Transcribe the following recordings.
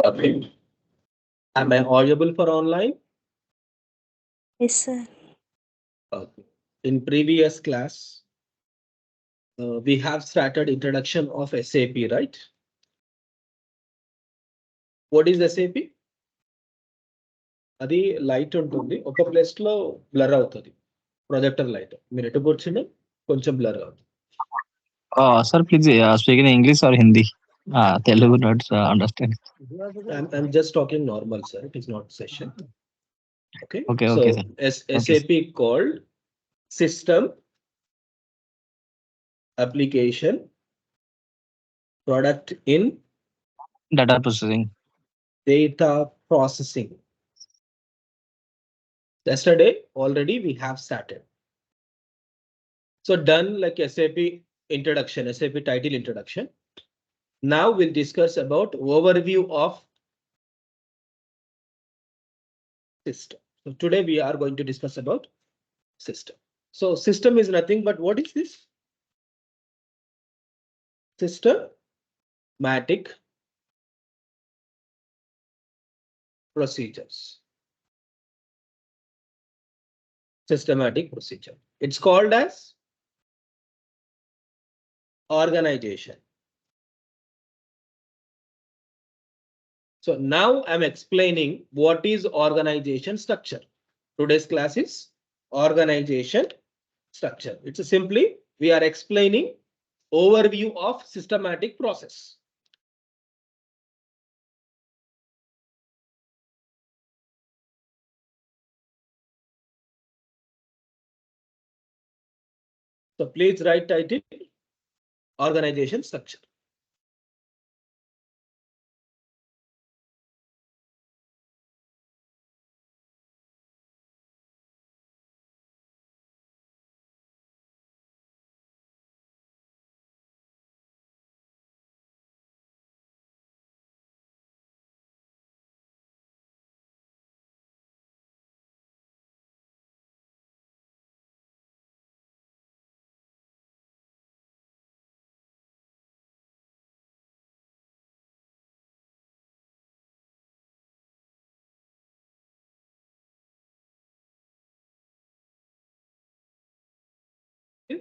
Okay. Am I audible for online? Yes, sir. Okay. In previous class, we have started introduction of SAP, right? What is SAP? అది light ఉంటుంది ఒక place లో blur అవుతుంది projector light మీరు ఎటు కూర్చుని కొంచెం బ్లర్ అవుతుంది. Sir, please speak in English or Hindi. Telugu not understand. I'm just talking normal, sir. It is not session. Okay. Okay, So okay, sir. Okay, SAP called System Application Product in Data processing. Data Processing. Yesterday already we have started. So done like SAP introduction, SAP title introduction. Now we'll discuss about overview of system. So today we are going to discuss about system. So system is nothing but what is this? Systematic procedures. Systematic procedure. It's called as organization. So now I'm explaining what is organization structure. Today's class is organization structure. It's simply we are explaining overview of systematic process. So please write title organization structure.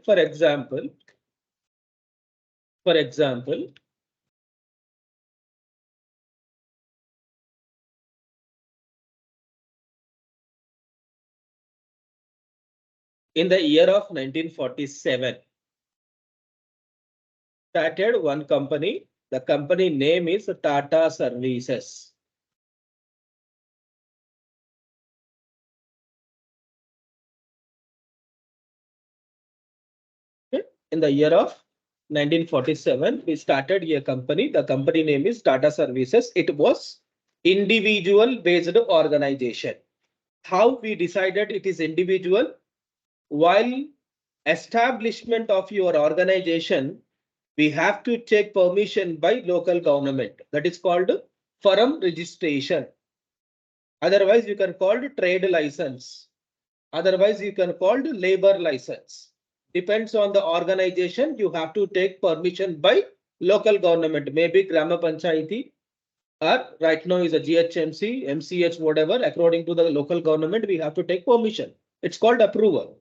For example, in the year of 1947, started one company. The company name is Tata Services. In the year of 1947, we started a company. The company name is Tata Services. It was individual based organization. How we decided it is individual? While establishment of your organization, we have to take permission by local government. That is called firm registration. Otherwise, you can call trade license. Otherwise, you can call labor license. Depends on the organization. You have to take permission by local government, maybe Grama Panchayati, or right now is a GHMC, MCH, whatever. According to the local government, we have to take permission. It's called approval.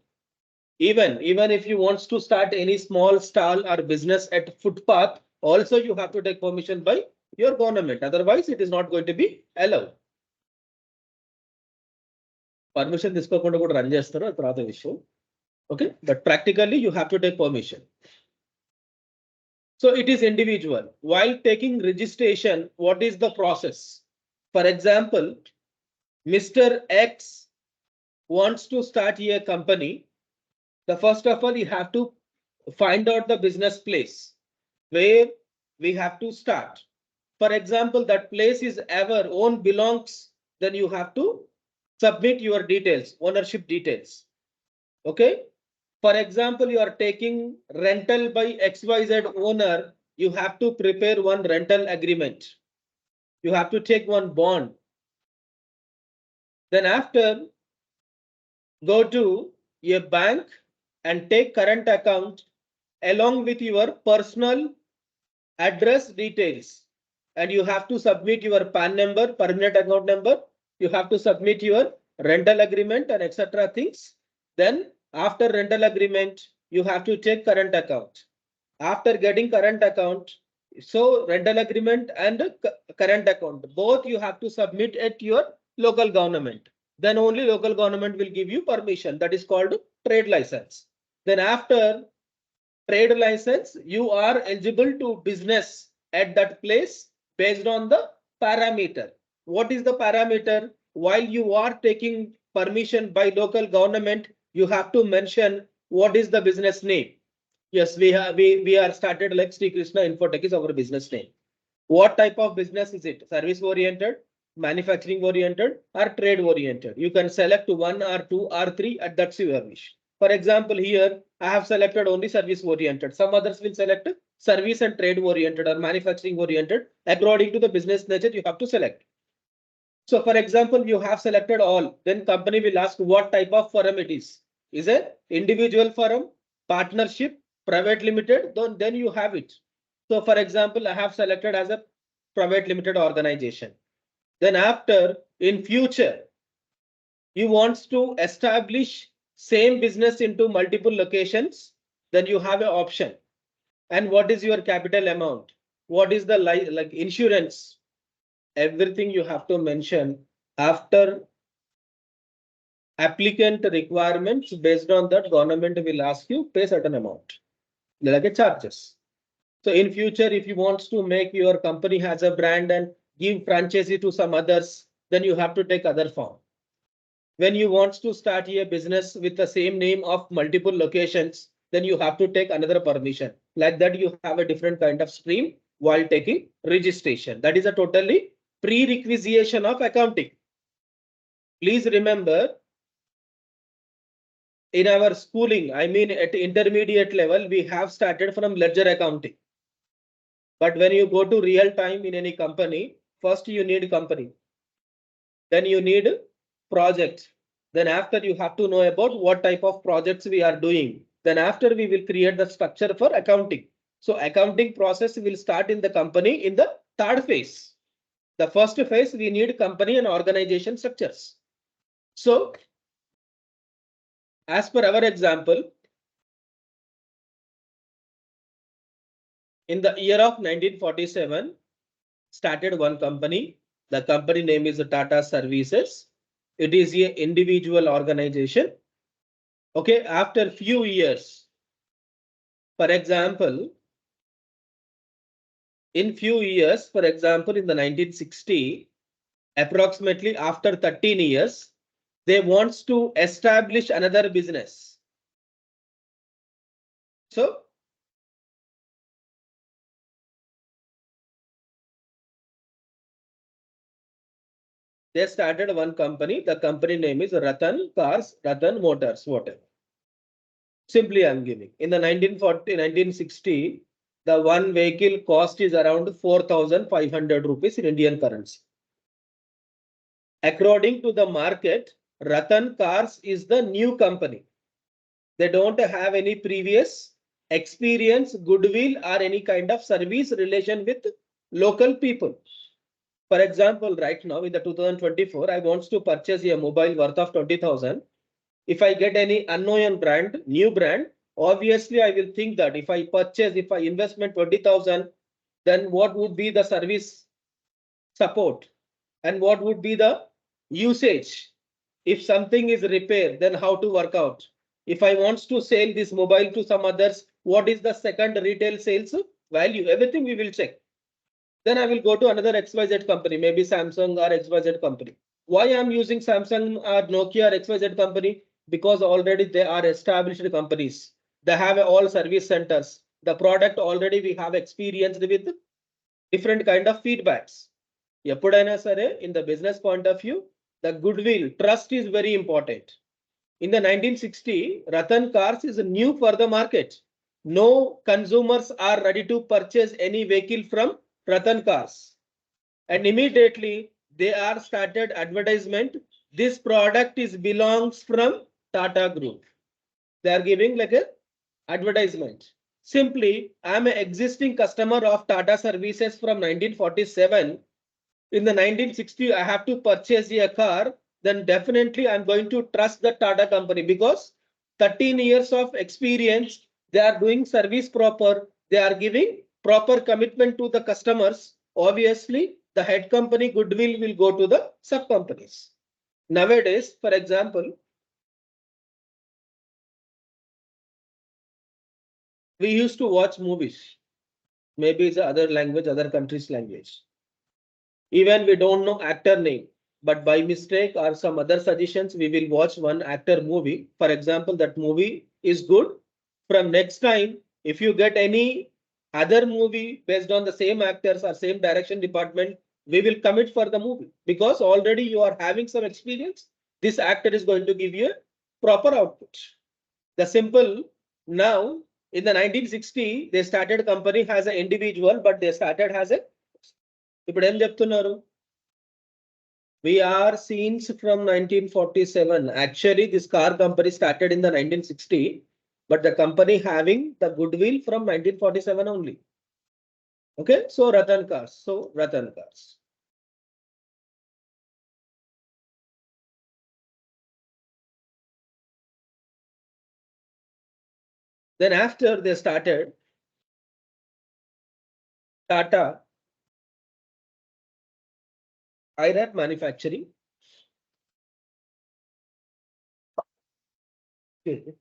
Even if you want to start any small stall or business at footpath, also you have to take permission by your government. Otherwise, it is not going to be allowed. Permission తీసుకోకుండా కూడా run చేస్తారు అది తర్వాత విషయం. Okay, but practically you have to take permission. So it is individual. While taking registration, what is the process? For example, Mr. X wants to start a company. The first of all, you have to find out the business place where we have to start. For example, that place is ever own belongs, then you have to submit your details, ownership details. Okay. For example, you are taking rental by XYZ owner, you have to prepare one rental agreement. You have to take one bond. Then after, go to a bank and take current account along with your personal address details. and you have to submit your PAN number, permanent account number. You have to submit your rental agreement and etc. things. Then after rental agreement, you have to take current account. After getting current account, so rental agreement and current account, both you have to submit at your local government. Then only local government will give you permission. That is called trade license. Then after trade license, you are eligible to business at that place based on the parameter. What is the parameter? While you are taking permission by local government, you have to mention what is the business name. Yes, we are started like Sree Krishna Infotech is our business name. What type of business is it? Service oriented, manufacturing oriented, or trade oriented? You can select one or two or three, and that's your wish. For example, here I have selected only service oriented. Some others will select service and trade oriented or manufacturing oriented. According to the business nature, you have to select. So for example, you have selected all, then company will ask what type of firm it is. Is it individual firm, partnership, private limited? Then you have it. So for example, I have selected as a private limited organization. Then after in future, you want to establish same business into multiple locations, then you have an option. And what is your capital amount? What is the like insurance? Everything you have to mention after applicant requirements. Based on that, government will ask you pay certain amount like a charges. So in future, if you want to make your company has a brand and give franchisee to some others, then you have to take other form. When you want to start a business with the same name of multiple locations, then you have to take another permission. Like that, you have a different kind of stream while taking registration. That is a totally prerequisition of accounting. Please remember, in our schooling, I mean at intermediate level, we have started from ledger accounting. But when you go to real time in any company, first you need company. Then you need project. Then after you have to know about what type of projects we are doing. Then after we will create the structure for accounting. So accounting process will start in the company in the third phase. The first phase, we need company and organization structures. So as per our example, in the year of 1947, started one company. The company name is Tata Services. It is a individual organization. Okay, after few years, for example, in few years, for example, in the 1960, approximately after 13 years, they wants to establish another business. So they started one company. The company name is Ratan Cars, Ratan Motors, whatever. Simply I'm giving. In the 1960, the one vehicle cost is around 4,500 rupees in Indian currency. According to the market, Ratan Cars is the new company. They don't have any previous experience, goodwill, or any kind of service relation with local people. For example, right now in the 2024, I want to purchase a mobile worth of 20,000. If I get any unknown brand, new brand, obviously I will think that if I purchase, if I investment 20,000, then what would be the service support and what would be the usage? If something is repaired, then how to work out? If I want to sell this mobile to some others, what is the second retail sales value? Everything we will check. Then I will go to another XYZ company, maybe Samsung or XYZ company. Why I'm using Samsung or Nokia or XYZ company? Because already they are established companies. They have all service centers. The product already we have experienced with different kind of feedbacks. Eppudaina sare, in the business point of view, the goodwill, trust is very important. In the 1960, Ratan Cars is new for the market. No consumers are ready to purchase any vehicle from Ratan Cars. And immediately they are started advertisement. This product is belongs from Tata Group. They are giving like a advertisement. Simply, I'm an existing customer of Tata Services from 1947. In the 1960, I have to purchase a car. Then definitely I'm going to trust the Tata company because 13 years of experience, they are doing service proper. They are giving proper commitment to the customers. Obviously, the head company goodwill will go to the sub companies. Nowadays, for example, we used to watch movies. Maybe it's other language, other countries' language. Even we don't know actor name, but by mistake or some other suggestions, we will watch one actor movie. For example, that movie is good. From next time, if you get any other movie based on the same actors or same direction department, we will commit for the movie because already you are having some experience. This actor is going to give you a proper output. The simple now in the 1960, they started company as an individual, but they started as a ఇప్పుడు ఏం చెప్తున్నారు we are scenes from 1947. Actually, this car company started in the 1960, but the company having the goodwill from 1947 only. Okay, so Ratan Cars. So Ratan Cars. Then after they started Tata IRAP manufacturing. Okay.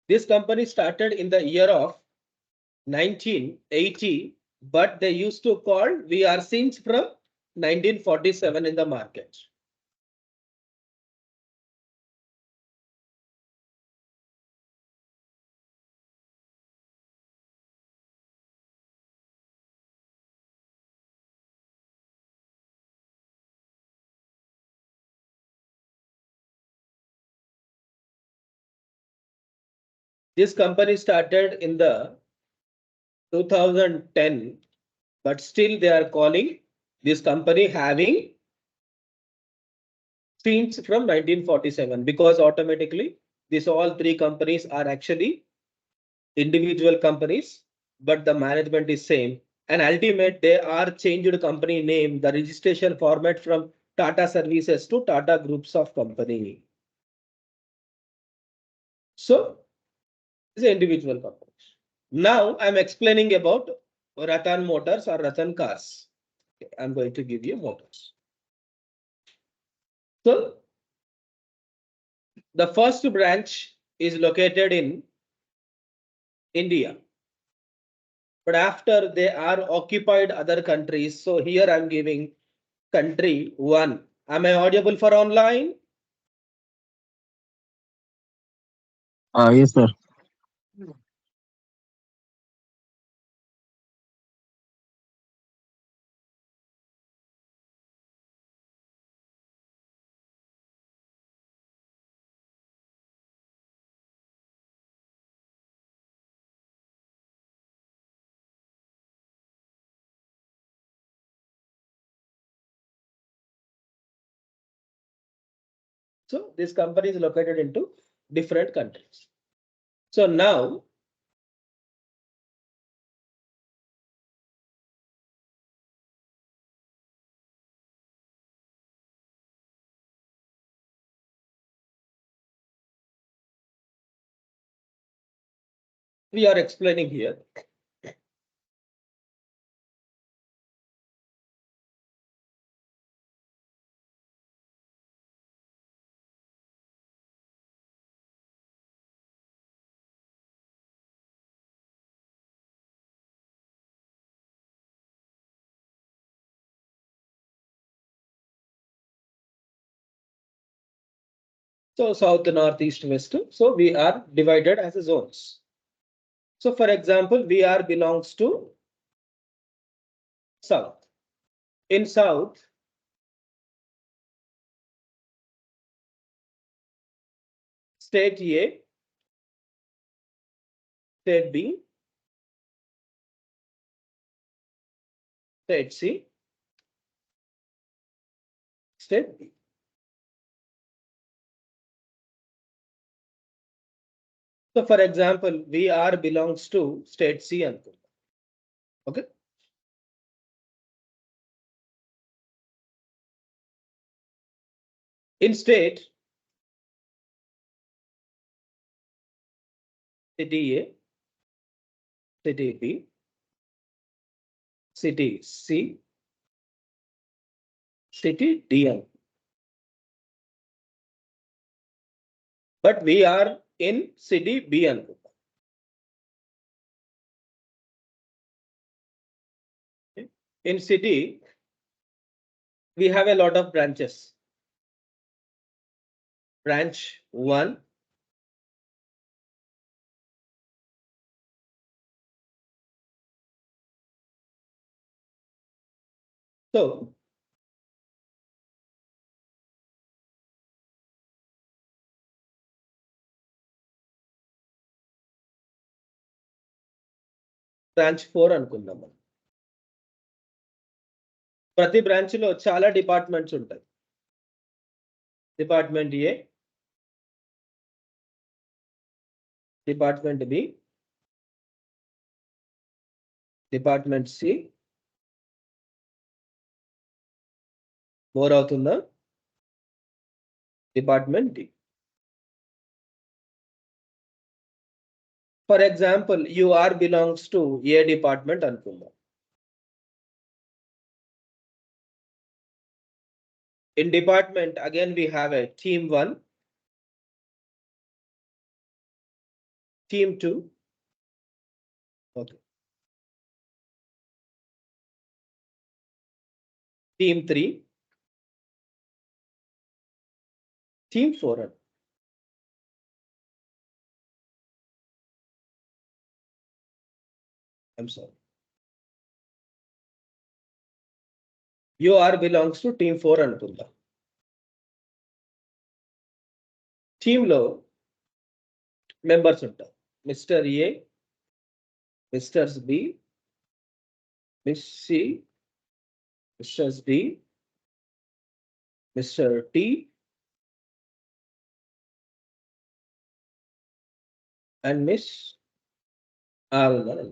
This company started in the year of 1980, but they used to call we are since from 1947 in the market. This company started in the 2010, but still they are calling this company having since from 1947 because automatically these all three companies are actually individual companies, but the management is same. And ultimate they are changed company name, the registration format from Tata Services to Tata Groups of Company. So it's individual companies. Now I'm explaining about Ratan Motors or Ratan Cars. Okay, I'm going to give you motors. So the first branch is located in India, but after they are occupied other countries. So here I'm giving country one. Am I audible for online? Yes, sir. So this company is located into different countries. So now we are explaining here. So south, north, east, west. So we are divided as a zones. So for example, we are belongs to south. In south, state A, state B, state C, state B. So for example, VR belongs to state C and okay. In state, city A, city B, city C, city D and but we are in city B and in city we have a lot of branches. Branch 1, so branch 4 అనుకుందాం. ప్రతి branch లో చాలా departments ఉంటాయి. Department A, department B, department C, more అవుతుందా, department D. For example you are belongs to A department అనుకుందాం. In department, again we have a team 1, team 2, okay, team 3, team 4. I'm sorry. UR belongs to team 4 అనుకుందాం. Team లో members ఉంటారు. Mister A, Mrs B, miss C, Mrs D, mister T and miss R ఉన్నారు.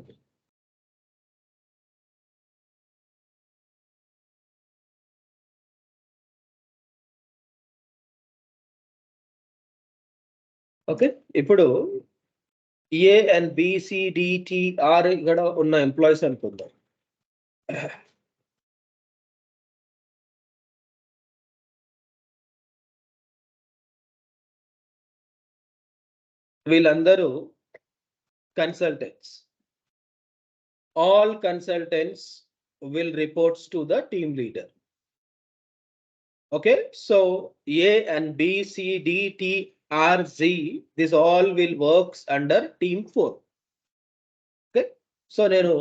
Okay, ఇప్పుడు A and B C D T R ఇక్కడ ఉన్న employees అనుకుందాం. వీళ్ళందరూ consultants. All consultants will reports to the team leader. Okay, so A and B, C, D, T, R, Z, this all will works under team 4. Okay, so nenu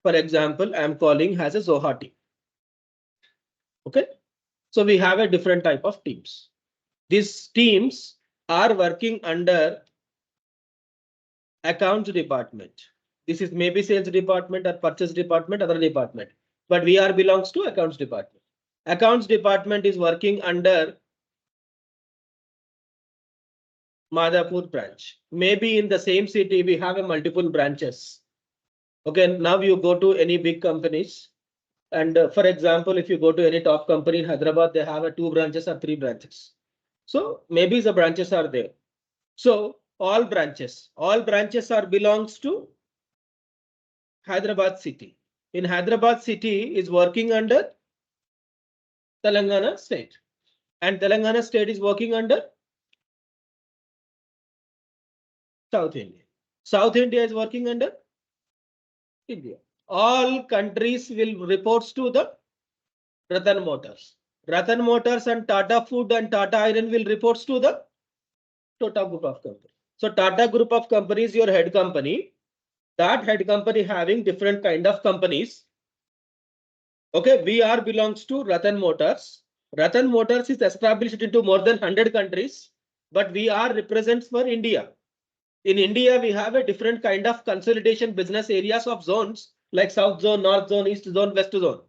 for example I am calling as a Zohati. Okay, so we have a different type of teams. These teams are working under accounts department. This is maybe sales department or purchase department, other department, but we are belongs to accounts department. Accounts department is working under Madhapur branch. Maybe in the same city we have a multiple branches. Okay, now you go to any big companies and for example if you go to any top company in Hyderabad, they have a 2 branches or 3 branches. So maybe the branches are there. So all branches are belongs to Hyderabad city. In Hyderabad city is working under Telangana state, and Telangana state is working under South India. South India is working under India. All countries will reports to the Ratan Motors. Ratan Motors and Tata Food and Tata Iron will reports to the Tata Group of companies. So Tata Group of companies, your head company. That head company having different kind of companies. Okay, VR belongs to Ratan Motors. Ratan Motors is established into more than 100 countries, but VR represents for India. In India, we have a different kind of consolidation business areas of zones like South Zone, North Zone, East Zone, West Zone.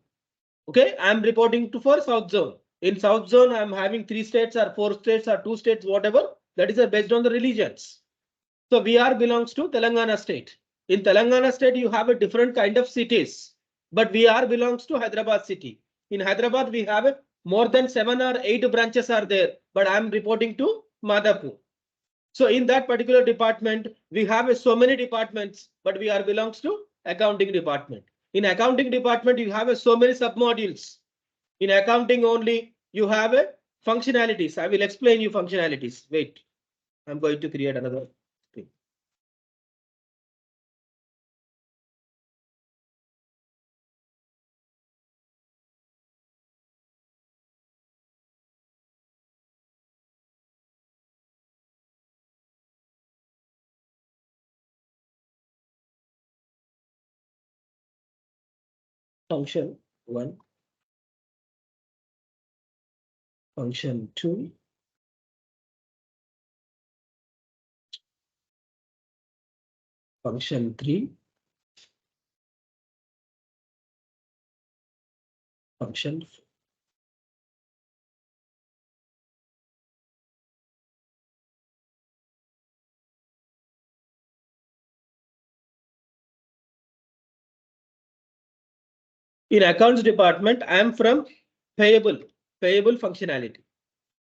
Okay, I'm reporting to for South Zone. In South Zone, I'm having 3 states or 4 states or 2 states, whatever. That is based on the religions. So VR belongs to Telangana state. In Telangana state, you have a different kind of cities, but VR belongs to Hyderabad city. In Hyderabad, we have more than 7 or 8 branches are there, but I'm reporting to Madhapur. So in that particular department, we have so many departments, but VR belongs to accounting department. In accounting department, you have so many submodules. In accounting only, you have a functionalities. I will explain you functionalities. Wait, I'm going to create another screen. Function 1, function 2, function 3, function 4. In accounts department, I am from payable functionality.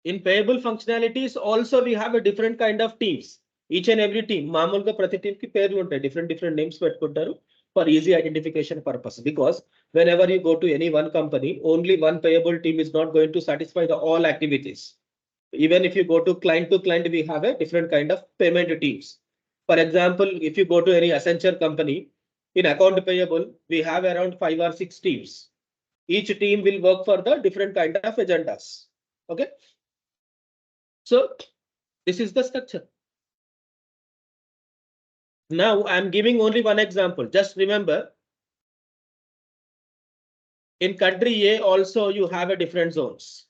In payable functionalities also we have a different kind of teams. Each and every team, మామూలుగా ప్రతి team కి పేర్లు ఉంటాయి, different names పెట్టుకుంటారు for easy identification purpose. Because whenever you go to any one company, only one payable team is not going to satisfy the all activities. Even if you go to client, we have a different kind of payment teams. For example, if you go to any Accenture company, in account payable, we have around 5 or 6 teams. Each team will work for the different kind of agendas. Okay. So this is the structure. Now I'm giving only one example. Just remember, in country A also you have a different zones.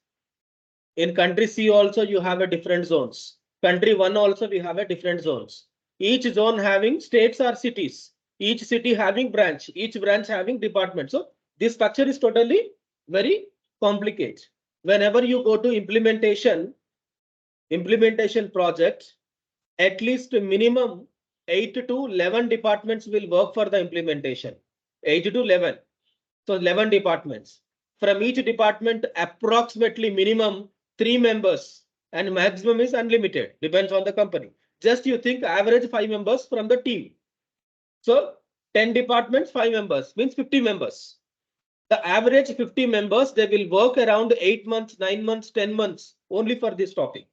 In country C also you have a different zones. Country 1 also we have a different zones. Each zone having states or cities. Each city having branch. Each branch having department. So this structure is totally very complicated. Whenever you go to implementation project, at least minimum 8 to 11 departments will work for the implementation. 8 to 11. So 11 departments. From each department, approximately minimum 3 members and maximum is unlimited. Depends on the company. Just you think average 5 members from the team. So 10 departments, 5 members means 50 members. The average 50 members, they will work around 8 months, 9 months, 10 months only for this topic.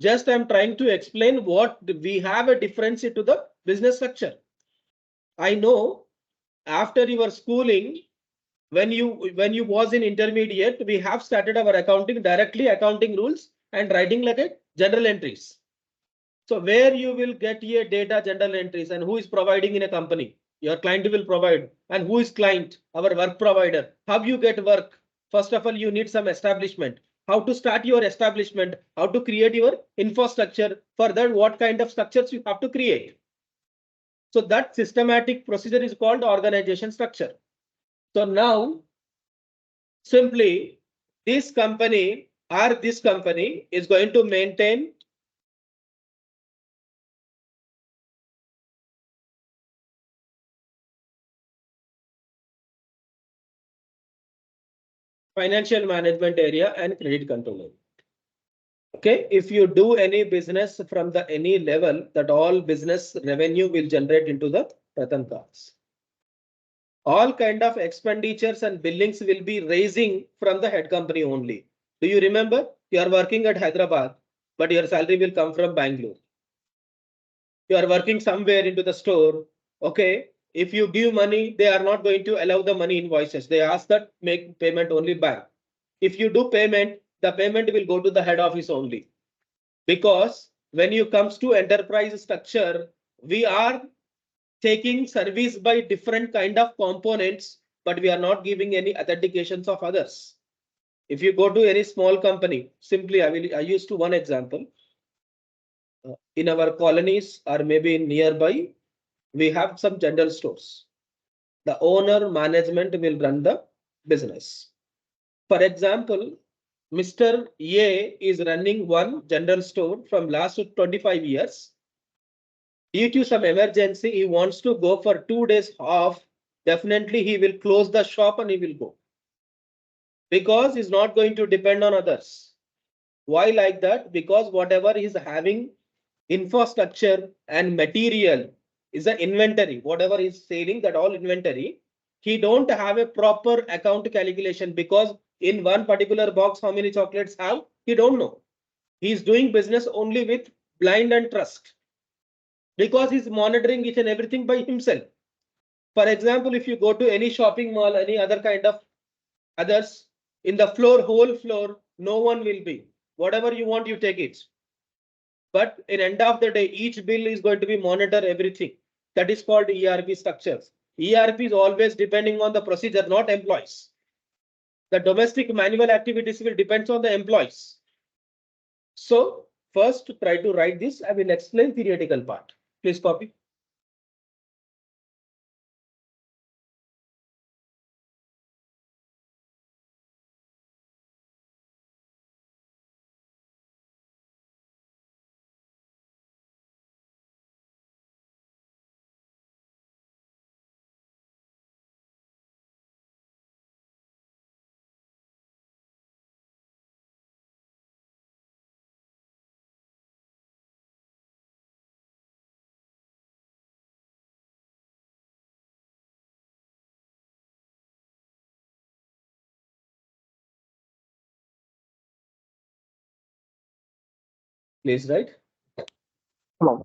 Just I'm trying to explain what we have a difference to the business structure. I know after your schooling, when you was in intermediate, we have started our accounting directly, accounting rules and writing like a general entries. So where you will get a data general entries and who is providing in a company, your client will provide, and who is client, our work provider, how you get work. First of all, you need some establishment, how to start your establishment, how to create your infrastructure. For that, what kind of structures you have to create. So that systematic procedure is called organization structure. So now simply this company or this company is going to maintain financial management area and credit control area. Okay, if you do any business from the any level, that all business revenue will generate into the Ratan cards. All kind of expenditures and billings will be raising from the head company only. Do you remember? You are working at Hyderabad, but your salary will come from Bangalore. You are working somewhere into the store. Okay, if you give money, they are not going to allow the money invoices. They ask that make payment only bank. If you do payment, the payment will go to the head office only. Because when you comes to enterprise structure, we are taking service by different kind of components, but we are not giving any authentications of others. If you go to any small company, simply I use to one example. In our colonies or maybe nearby, we have some general stores. The owner management will run the business. For example, Mr. A is running one general store from last 25 years. Due to some emergency, he wants to go for 2 days off. Definitely, he will close the shop and he will go because he's not going to depend on others. Why like that? Because whatever he's having infrastructure and material is an inventory. Whatever he's selling, that all inventory, he don't have a proper account calculation because in one particular box, how many chocolates have, he don't know. He's doing business only with blind and trust because he's monitoring each and everything by himself. For example, if you go to any shopping mall, any other kind of others, in the floor, whole floor, no one will be. Whatever you want, you take it. But in end of the day, each bill is going to be monitor everything. That is called ERP structures. ERP is always depending on the procedure, not employees. The domestic manual activities will depend on the employees. So first try to write this. I will explain theoretical part. Please copy. Please write. Hello.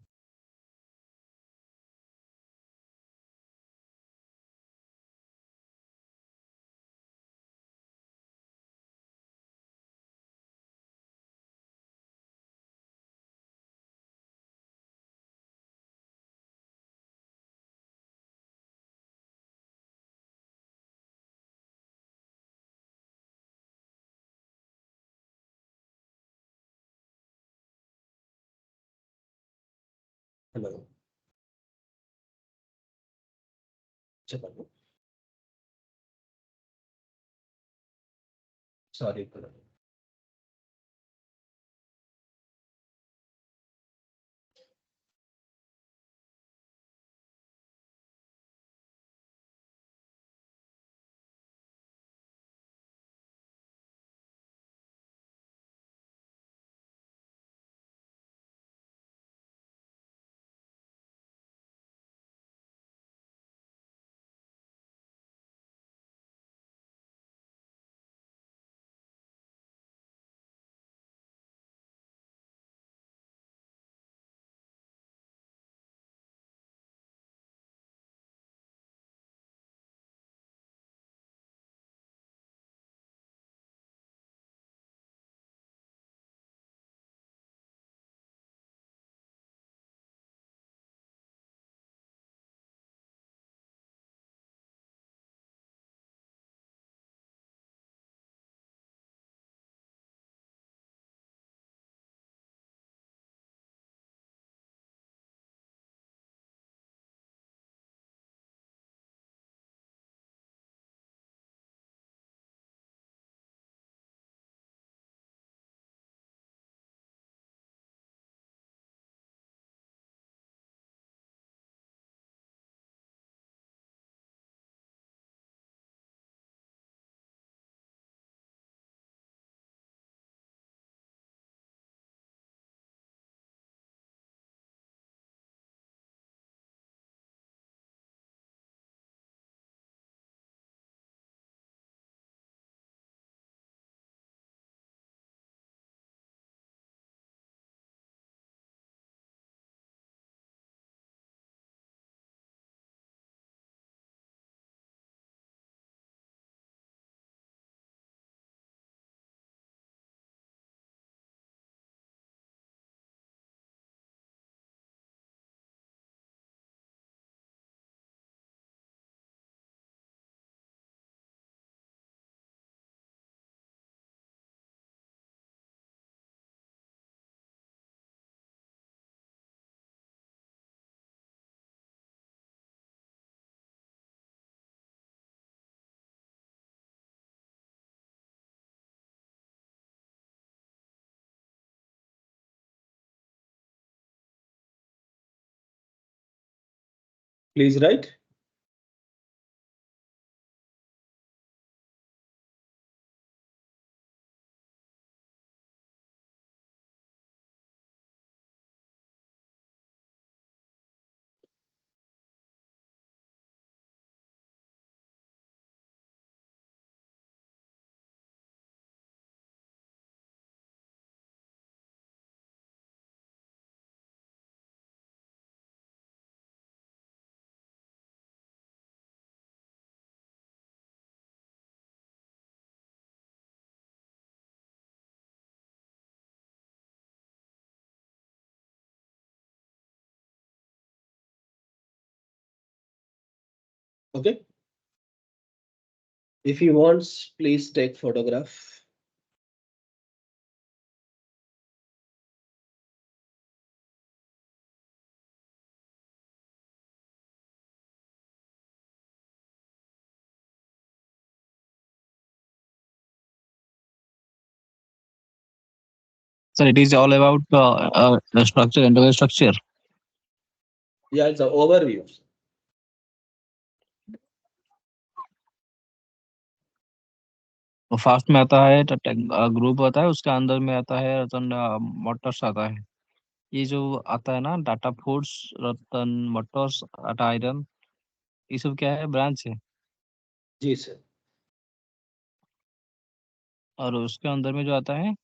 Hello. Sorry. Please write. Okay. If you want, please take photograph. Sir, it is all about structure, enterprise structure. Yeah, it's an overview. तो fast में आता है, group आता है, उसके अंदर में आता है रतन मोटर्स आता है। ये जो आता है ना, टाटा फूड्स, रतन मोटर्स, टाटा आयरन, ये सब क्या है, ब्रांच है। जी सर। और उसके अंदर में जो आता है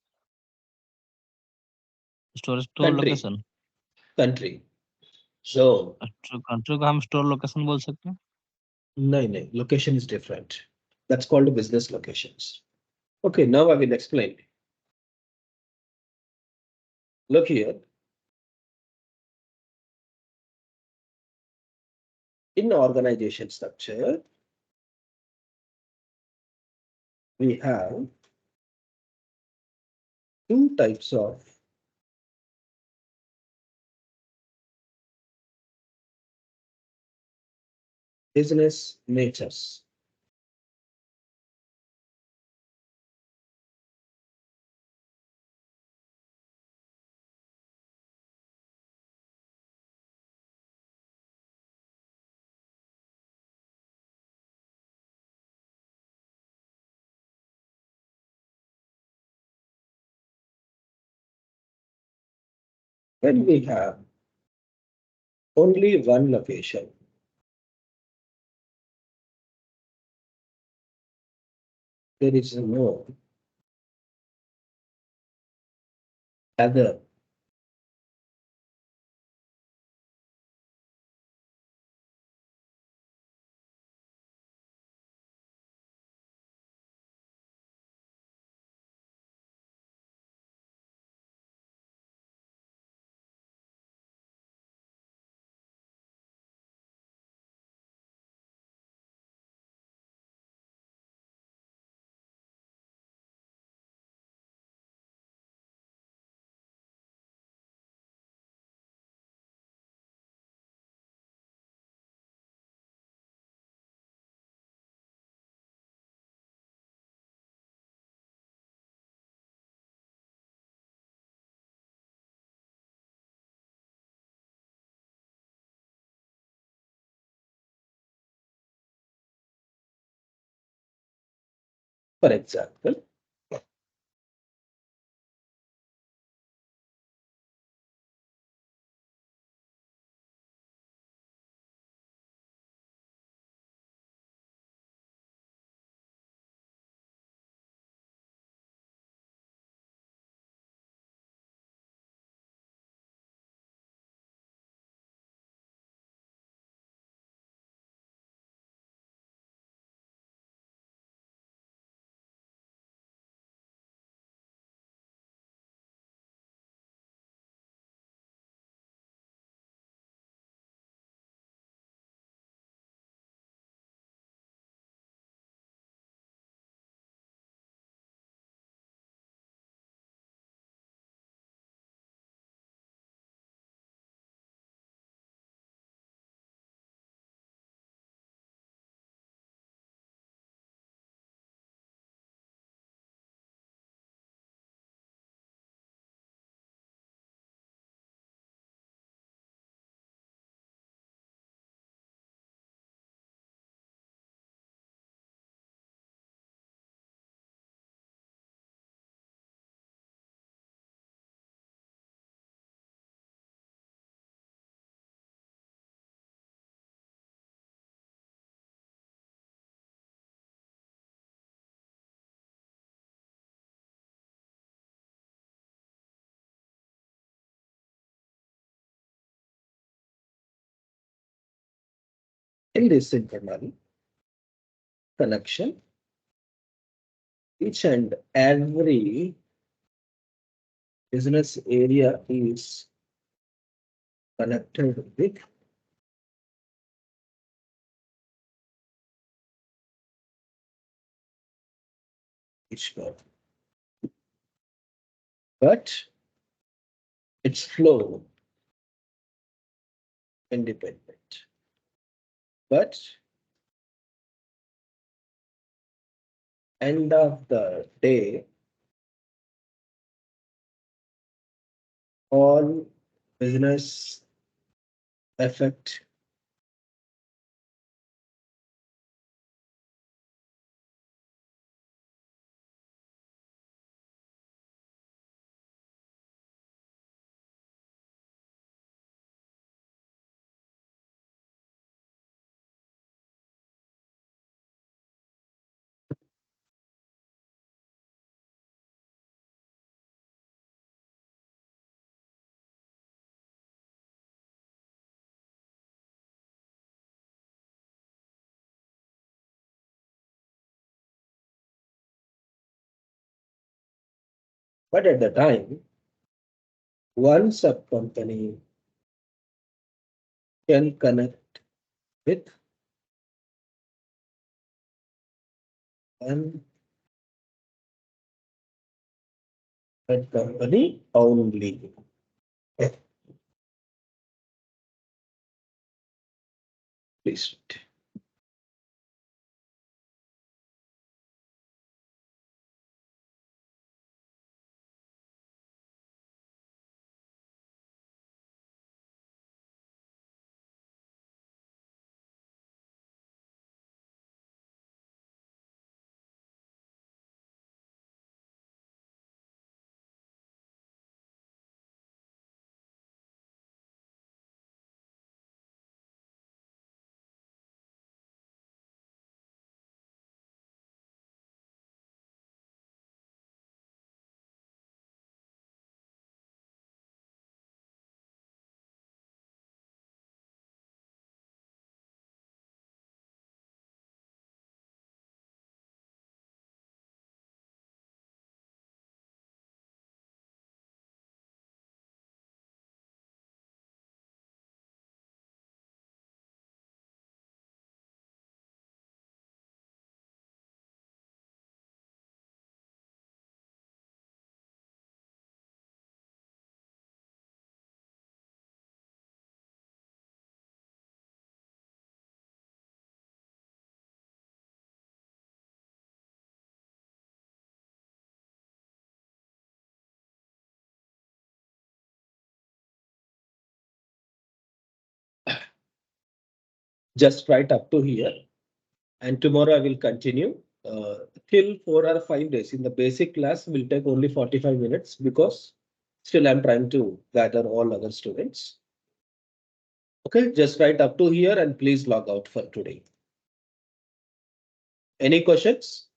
store country. Location. Country. So country को हम स्टोर लोकेशन बोल सकते हैं। no, location is different. That's called business locations. Okay, now I will explain. Look here. In organization structure, we have two types of business natures. When we have only one location, there is no other for example, In this internal connection, each and every business area is connected with each other. But its flow independent. But end of the day, all business affect but at the time, one sub company can connect with one sub company only. Please wait. Just right up to here. And tomorrow I will continue till 4 or 5 days. In the basic class will take only 45 minutes because still I'm trying to gather all other students. Okay, just right up to here and please log out for today. Any questions?